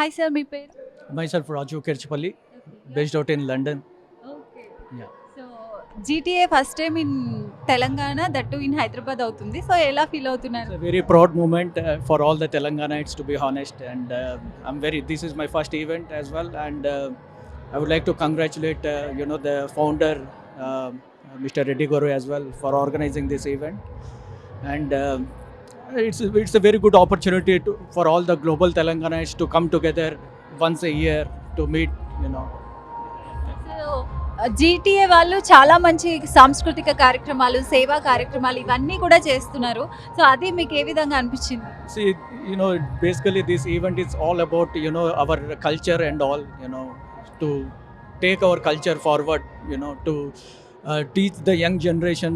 Hi sir, మీ పేరు? Myself Raju Kirchpalli, based out in London. Okay. Yeah. So GTA first time in Telangana, that in Hyderabad అవుతుంది. So ఎలా feel It's అవుతున్నారు? a very proud moment for all the Telangana'ites, to be honest, and this is my first event as well, and I would like to congratulate the founder, Mr. Reddy Garu, as well, for organizing this event, and it's a very good opportunity for all the global Telangana'ites to come together once a year to meet. So GTA వాళ్ళు చాలా మంచి సాంస్కృతిక కార్యక్రమాలు, సేవా కార్యక్రమాలు ఇవన్నీ కూడా చేస్తున్నారు. సో అది మీకు ఏ విధంగా అనిపించింది? See, basically this event is all about, our culture and all, to take our culture forward, to teach the young generation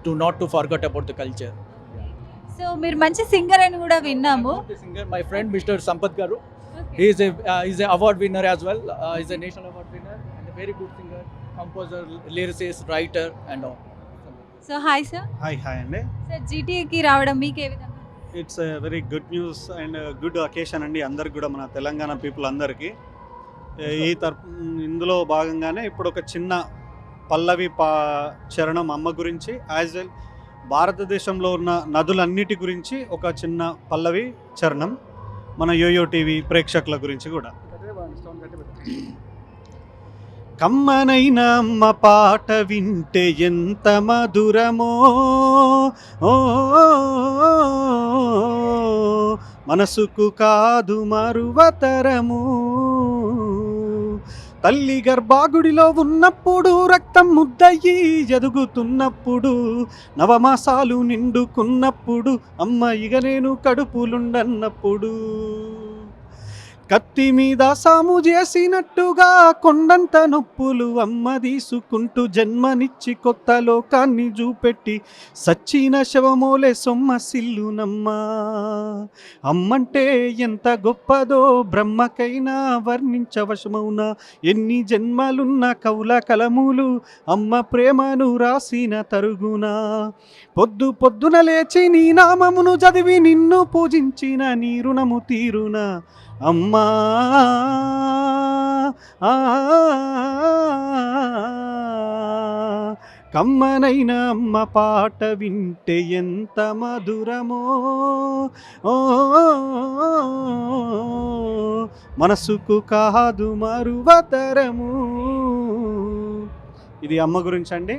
to not to forget about the culture. So మీరు మంచి సింగర్ అని కూడా విన్నాము. I'm not a singer. My friend Mr. Sampath Garu, he is a award winner as well. He's a national award winner and a very good singer, composer, lyricist, writer and all. So hi sir. Hi అండి. Sir జీటీఏకి రావడం మీకు ఏ విధంగా? It's very good news and good occasion అండి అందరికి కూడా, మన Telangana people అందరికీ. ఇందులో భాగంగానే ఇప్పుడు ఒక చిన్న పల్లవి చరణం అమ్మ గురించి, యాజ్ వెల్ భారతదేశంలో ఉన్న నదులన్నిటి గురించి ఒక చిన్న పల్లవి చరణం మన యోయో టీవీ ప్రేక్షకుల గురించి కూడా. కమ్మనైన అమ్మ పాట వింటే ఎంత మధురమో, ఓ మనసుకు కాదు మరువతరము. తల్లి గర్భాగుడిలో ఉన్నప్పుడు, రక్తం ముద్దయ్యి ఎదుగుతున్నప్పుడు, నవమాసాలు నిండుకున్నప్పుడు, అమ్మ ఇక నేను కడుపులుండన్నప్పుడు, కత్తి మీద సాము చేసినట్టుగా కొండంత నొప్పులు అమ్మ తీసుకుంటూ, జన్మనిచ్చి కొత్త లోకాన్ని చూపెట్టి సచ్చిన శవమోలే సొమ్మసిల్లునమ్మా. అమ్మంటే ఎంత గొప్పదో బ్రహ్మకైనా వర్ణించవశమౌనా, ఎన్ని జన్మలున్న కౌల కలములు అమ్మ ప్రేమను రాసిన తరుగునా. పొద్దున లేచి నీ నామమును చదివి నిన్ను పూజించిన నీ రుణము తీరునా అమ్మా. కమ్మనైన అమ్మ పాట వింటే ఎంత మధురమో, ఓ మనసుకు కాదు మరువతరము. ఇది అమ్మ గురించి అండి.